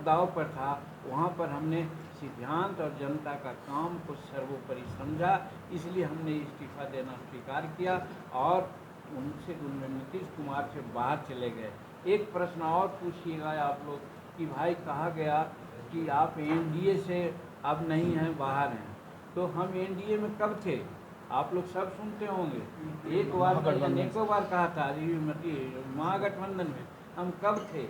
दाव पर था, वहाँ पर हमने सिद्धांत और जनता का काम को सर्वोपरि समझा, इसलिए हमने इस्तीफा देना स्वीकार किया और उनमें नीतीश कुमार से बाहर चले गए। एक प्रश्न और पूछिएगा आप लोग कि भाई कहा गया कि आप एनडीए से अब नहीं हैं, बाहर हैं, तो हम एनडीए में कब थे? आप लोग सब सुनते होंगे, एक बार अनेकों बार कहा था महागठबंधन में हम कब थे।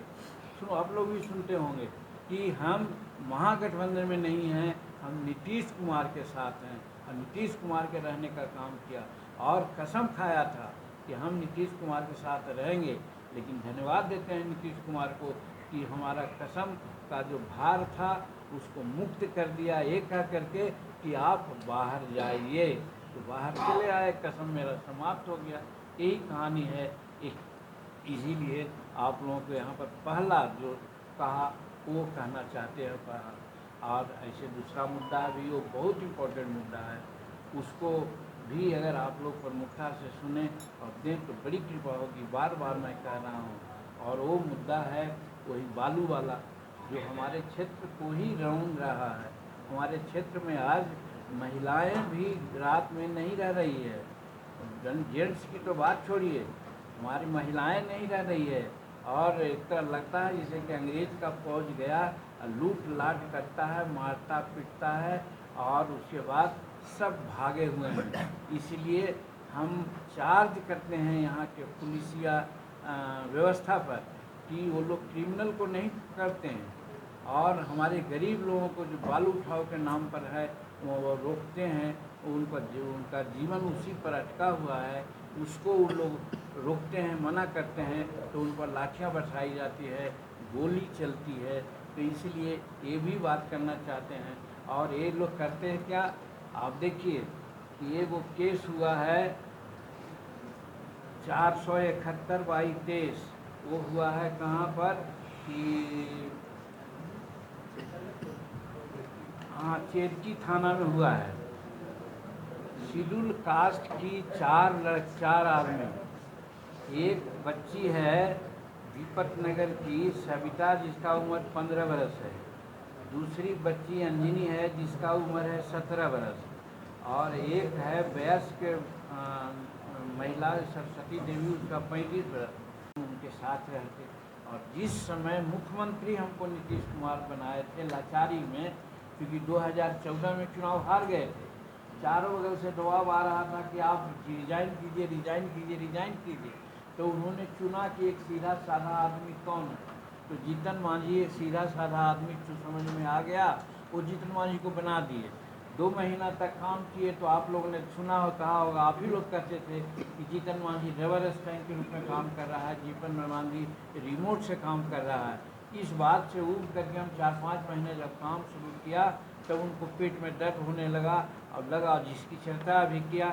सुनो, आप लोग भी सुनते होंगे कि हम महागठबंधन में नहीं हैं, हम नीतीश कुमार के साथ हैं और नीतीश कुमार के रहने का काम किया और कसम खाया था कि हम नीतीश कुमार के साथ रहेंगे। लेकिन धन्यवाद देते हैं नीतीश कुमार को कि हमारा कसम का जो भार था उसको मुक्त कर दिया, एक कह करके कि आप बाहर जाइए, तो बाहर चले आए, कसम मेरा समाप्त हो गया। यही कहानी है। इसीलिए आप लोगों को यहाँ पर पहला जो कहा वो कहना चाहते हैं। और ऐसे दूसरा मुद्दा भी, वो बहुत इम्पोर्टेंट मुद्दा है, उसको भी अगर आप लोग प्रमुखता से सुने और दें तो बड़ी कृपा होगी। बार बार मैं कह रहा हूँ, और वो मुद्दा है वही बालू वाला, जो हमारे क्षेत्र को ही रौंद रहा है। हमारे क्षेत्र में आज महिलाएं भी रात में नहीं रह रही है, जेंट्स की तो बात छोड़िए, हमारी महिलाएं नहीं रह रही है। और एक तरह लगता है जैसे कि अंग्रेज का फौज गया, लूट लाट करता है, मारता पीटता है और उसके बाद सब भागे हुए हैं। इसलिए हम चार्ज करते हैं यहाँ के पुलिसिया व्यवस्था पर कि वो लोग क्रिमिनल को नहीं करते हैं और हमारे गरीब लोगों को जो बालू उठाव के नाम पर है वो रोकते हैं। उनका जीवन उसी पर अटका हुआ है, उसको वो लोग रोकते हैं, मना करते हैं, तो उन पर लाठियाँ बरसाई जाती है, गोली चलती है। तो इसलिए ये भी बात करना चाहते हैं। और ये लोग करते हैं क्या, आप देखिए कि ये वो केस हुआ है 471/23, वो हुआ है कहाँ पर कि हाँ, चेरकी थाना में हुआ है। शेड्यूल कास्ट की 4 आदमी, एक बच्ची है दीपक नगर की सविता जिसका उम्र 15 बरस है, दूसरी बच्ची अंजनी है जिसका उम्र है 17 बरस, और एक है वयस्क महिला सरस्वती देवी, उसका 35 बरस, उनके साथ रहते। और जिस समय मुख्यमंत्री हमको नीतीश कुमार बनाए थे लाचारी में, क्योंकि 2014 में चुनाव हार गए थे, चारों बगल से दबाव आ रहा था कि आप रिजाइन कीजिए, रिजाइन कीजिए, रिजाइन कीजिए, तो उन्होंने चुना कि एक सीधा साधा आदमी कौन है, तो जीतन मांझी एक सीधा साधा आदमी जो समझ में आ गया, वो जीतन मांझी को बना दिए। 2 महीना तक काम किए तो आप लोगों ने सुना हो, कहा होगा, आप ही लोग कहते थे कि जीतन मांझी रबर स्टैंड के रूप में काम कर रहा है, जीतन मांझी रिमोट से काम कर रहा है। इस बात से ऊब करके हम 4-5 महीने जब काम शुरू किया तब उनको पेट में दर्द होने लगा, और लगा जिसकी चर्चा भी किया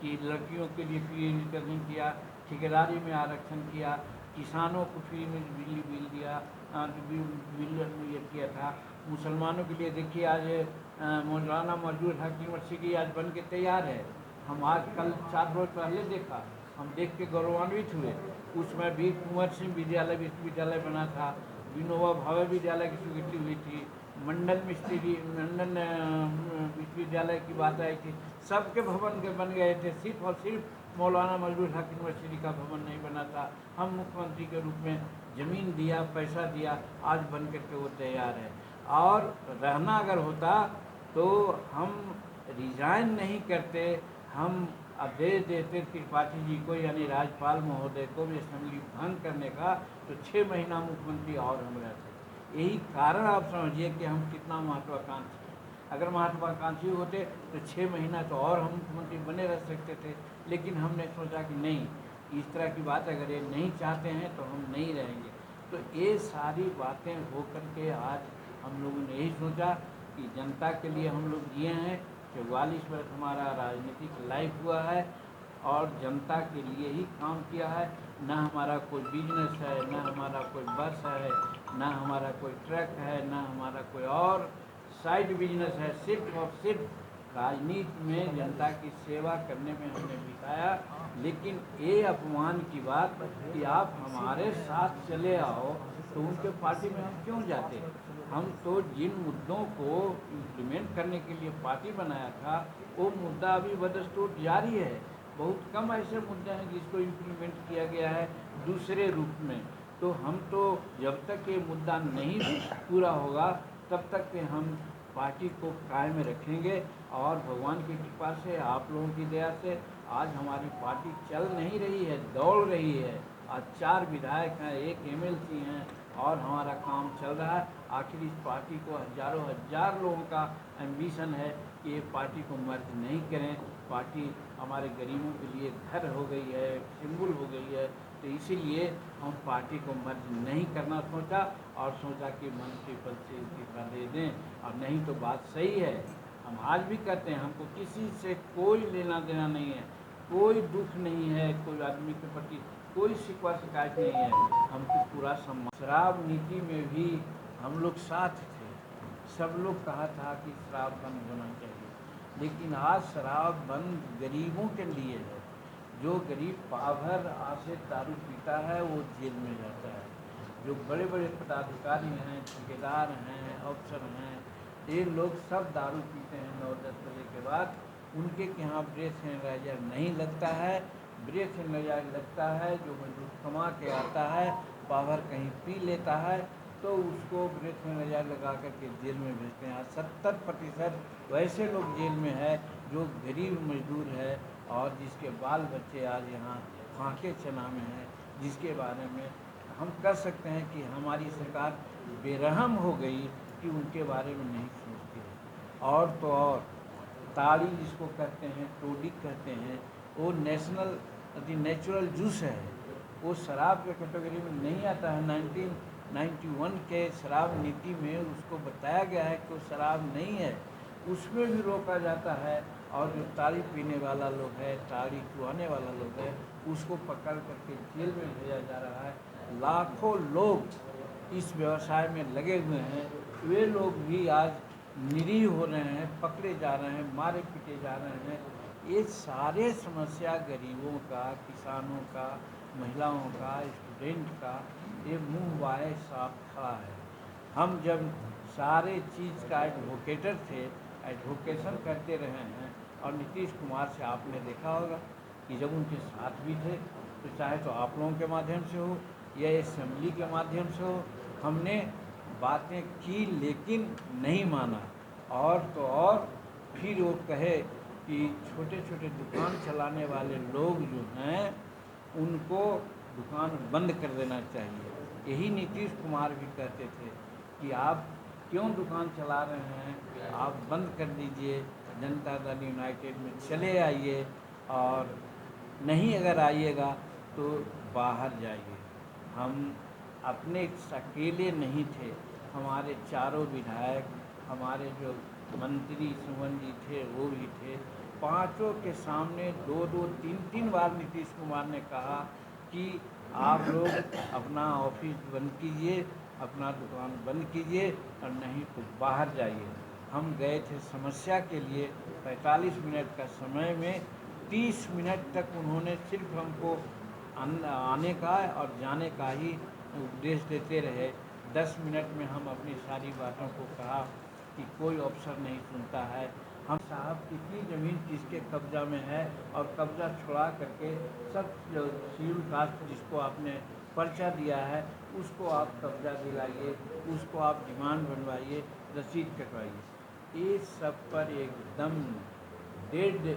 कि लड़कियों के लिए फ्री रिकवरिंग किया, ठेकेदारी में आरक्षण किया, किसानों को फ्री में बिजली बिल दिया, बिल ये किया था। मुसलमानों के लिए देखिए आज मौलाना मौजूद हक यूनिवर्सिटी आज बन के तैयार है। हम आज कल 4 रोज पहले देखा, हम देख के गौरवान्वित हुए। उसमें वीर कुंवर सिंह विद्यालय विश्वविद्यालय बना था, विनोबा भावे विद्यालय की स्वीकृति हुई थी, मंडल विश्वविद्यालय की बात आई थी, सबके भवन के बन गए थे, सिर्फ और सिर्फ मौलाना मौजूद हक यूनिवर्सिटी का भवन नहीं बना था। हम मुख्यमंत्री के रूप में ज़मीन दिया, पैसा दिया, आज बन करके वो तैयार है। और रहना अगर होता तो हम रिजाइन नहीं करते, हम आदेश देते त्रिपाठी जी को, यानी राज्यपाल महोदय को भी असेंबली भंग करने का, तो 6 महीना मुख्यमंत्री और हम रहते। यही कारण आप समझिए कि हम कितना महत्वाकांक्षी हैं। अगर महत्वाकांक्षी होते तो 6 महीना तो और हम मुख्यमंत्री बने रह सकते थे, लेकिन हमने सोचा कि नहीं, इस तरह की बात अगर ये नहीं चाहते हैं तो हम नहीं रहेंगे। तो ये सारी बातें हो करके आज हम लोगों ने यही सोचा कि जनता के लिए हम लोग जिए हैं। 44 वर्ष हमारा राजनीतिक लाइफ हुआ है और जनता के लिए ही काम किया है। न हमारा कोई बिजनेस है, न हमारा कोई बस है, न हमारा कोई ट्रक है, न हमारा कोई और साइड बिजनेस है। सिर्फ और सिर्फ राजनीति में जनता की सेवा करने में हमने बिताया। लेकिन ये अपमान की बात कि आप हमारे साथ चले आओ, तो उनके पार्टी में हम क्यों जाते? हम तो जिन मुद्दों को इम्प्लीमेंट करने के लिए पार्टी बनाया था, वो मुद्दा अभी बदस्तूर जारी है। बहुत कम ऐसे मुद्दे हैं जिसको इम्प्लीमेंट किया गया है दूसरे रूप में। तो हम तो जब तक ये मुद्दा नहीं पूरा होगा तब तक के हम पार्टी को कायम रखेंगे। और भगवान की कृपा से, आप लोगों की दया से आज हमारी पार्टी चल नहीं रही है, दौड़ रही है। आज 4 विधायक हैं, 1 एमएलसी हैं और हमारा काम चल रहा है। आखिर इस पार्टी को हजारों हजार लोगों का एम्बिशन है कि ये पार्टी को मर्ज नहीं करें। पार्टी हमारे गरीबों के लिए घर हो गई है, सिंबल हो गई है। तो इसीलिए हम पार्टी को मर्ज नहीं करना सोचा और सोचा कि मंत्री पद से इस्तीफा दे दें। और नहीं तो बात सही है, हम आज भी कहते हैं हमको किसी से कोई लेना देना नहीं है, कोई दुख नहीं है, कोई आदमी के प्रति कोई शिकवा शिकायत नहीं है, हमको पूरा सम्मान। शराब नीति में भी हम लोग साथ थे, सब लोग कहा था कि शराब बंद होना चाहिए। लेकिन आज शराब बंद गरीबों के लिए है। जो गरीब पाभर आसे दारू पीता है वो जेल में जाता है। जो बड़े बड़े पदाधिकारी हैं, ठेकेदार हैं, अफसर हैं, ये लोग सब दारू पीते हैं 9-10 बजे के बाद। उनके यहाँ ब्रेथ एनालाइजर नहीं लगता है। ब्रेथ एनालाइजर लगता है जो मजदूर कमा के आता है, पावर कहीं पी लेता है तो उसको ब्रेथ एनालाइजर लगा करके जेल में भेजते हैं। 70% वैसे लोग जेल में है जो गरीब मजदूर है और जिसके बाल बच्चे आज यहाँ फांके चना में हैं, जिसके बारे में हम कह सकते हैं कि हमारी सरकार बेरहम हो गई कि उनके बारे में नहीं सोचती है। और तो और ताड़ी जिसको कहते हैं, टोडिक कहते हैं, वो नेचुरल जूस है। वो शराब के कैटेगरी में नहीं आता है। 1991 के शराब नीति में उसको बताया गया है कि वो शराब नहीं है, उसमें भी रोका जाता है। और जो ताड़ी पीने वाला लोग है, ताड़ी चुहाने वाला लोग है, उसको पकड़ करके जेल में भेजा जा रहा है। लाखों लोग इस व्यवसाय में लगे हुए हैं, वे लोग भी आज निरीह हो रहे हैं, पकड़े जा रहे हैं, मारे पीटे जा रहे हैं। ये सारे समस्या गरीबों का, किसानों का, महिलाओं का, स्टूडेंट का, ये मुँह वाए साफ खड़ा है। हम जब सारे चीज़ का एडवोकेटर थे, एडवोकेशन करते रहे हैं। और नीतीश कुमार से आपने देखा होगा कि जब उनके साथ भी थे, तो चाहे तो आप लोगों के माध्यम से हो या असेंबली के माध्यम से हो, हमने बातें की लेकिन नहीं माना। और तो और फिर वो कहे कि छोटे छोटे दुकान चलाने वाले लोग जो हैं उनको दुकान बंद कर देना चाहिए। यही नीतीश कुमार भी कहते थे कि आप क्यों दुकान चला रहे हैं, आप बंद कर दीजिए, जनता दल यूनाइटेड में चले आइए, और नहीं अगर आइएगा तो बाहर जाइए। हम अपने अकेले नहीं थे, हमारे चारों विधायक, हमारे जो मंत्री सुमन जी थे वो भी थे। पांचों के सामने 2-2, 3-3 बार नीतीश कुमार ने कहा कि आप लोग अपना ऑफिस बंद कीजिए, अपना दुकान बंद कीजिए और नहीं तो बाहर जाइए। हम गए थे समस्या के लिए, 45 मिनट का समय में 30 मिनट तक उन्होंने सिर्फ हमको आने का और जाने का ही उपदेश देते रहे। 10 मिनट में हम अपनी सारी बातों को कहा कि कोई अफसर नहीं सुनता है। हम साहब कितनी ज़मीन किसके कब्जा में है और कब्जा छुड़ा करके सब शेड्यूल कास्ट जिसको आपने पर्चा दिया है उसको आप कब्जा दिलाइए, उसको आप डिमांड बनवाइए, रसीद कटवाइए। ये सब पर एकदम डेढ़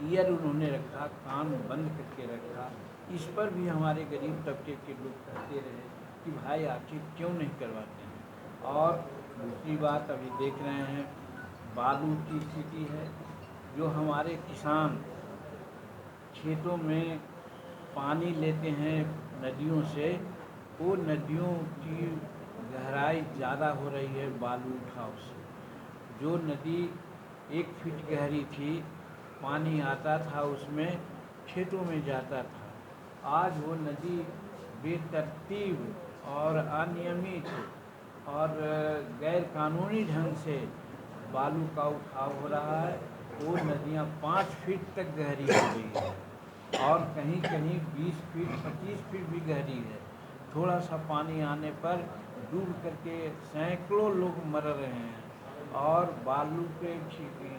ईयर उन्होंने रखा, कान बंद करके रखा। इस पर भी हमारे गरीब तबके के लोग कहते रहे कि भाई आखिर क्यों नहीं करवाते हैं। और दूसरी बात अभी देख रहे हैं बालू की स्थिति है। जो हमारे किसान खेतों में पानी लेते हैं नदियों से, वो नदियों की गहराई ज़्यादा हो रही है बालू उठाव से। जो नदी 1 फीट गहरी थी, पानी आता था उसमें खेतों में जाता था, आज वो नदी बेतरतीब और अनियमित और गैर कानूनी ढंग से बालू का उठाव हो रहा है, वो नदियाँ 5 फीट तक गहरी हो गई है और कहीं कहीं 20 फीट 25 फीट भी गहरी है। थोड़ा सा पानी आने पर डूब करके सैकड़ों लोग मर रहे हैं और बालू के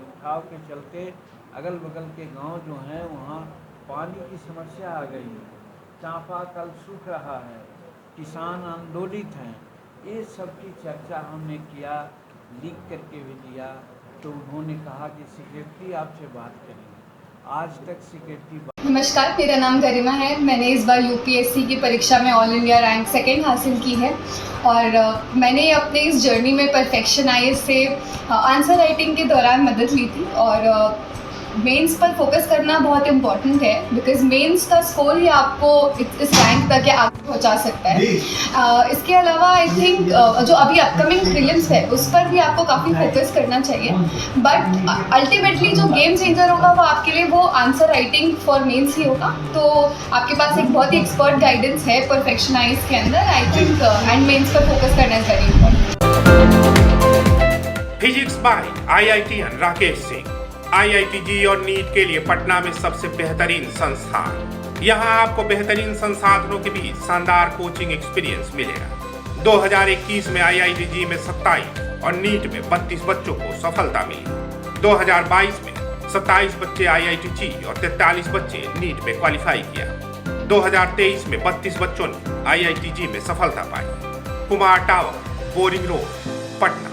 उठाव के चलते अगल बगल के गांव जो हैं वहाँ पानी की समस्या आ गई है। चांपाकल सूख रहा है, किसान आंदोलित हैं। ये सब की चर्चा हमने किया, लिख करके भी दिया। तो उन्होंने कहा कि सेक्रेटरी आपसे बात करेंगे। आज तक सेक्रेटरी नमस्कार, मेरा नाम गरिमा है। मैंने इस बार यूपीएससी की परीक्षा में ऑल इंडिया रैंक 2 हासिल की है और मैंने अपने इस जर्नी में परफेक्शन आईएएस से आंसर राइटिंग के दौरान मदद ली थी और मेंस पर फोकस करना बहुत इम्पॉर्टेंट है बिकॉज मेंस का स्कोर ही आपको इस रैंक तक आगे पहुंचा सकता है। इसके अलावा आई थिंक जो अभी अपकमिंग प्रीलिम्स है उस पर भी आपको काफ़ी फोकस करना चाहिए, बट अल्टीमेटली जो गेम चेंजर होगा वो आपके लिए वो आंसर राइटिंग फॉर मेंस ही होगा। तो आपके पास एक बहुत ही एक्सपर्ट गाइडेंस है परफेक्शन आईएएस के अंदर, आई थिंक एंड मेंस पर फोकस करना is very important. Physics bye IITian Rakesh Singh. IITG और नीट के लिए पटना में सबसे बेहतरीन संस्थान। यहाँ आपको बेहतरीन संसाधनों के बीच शानदार कोचिंग एक्सपीरियंस मिलेगा। 2021 में IITG में 27 और नीट में 32 बच्चों को सफलता मिली। 2022 में 27 बच्चे IITG और 43 बच्चे नीट में क्वालिफाई किया। 2023 में 32 बच्चों ने IITG में सफलता पाई। Kumar tower, boring road, Patna.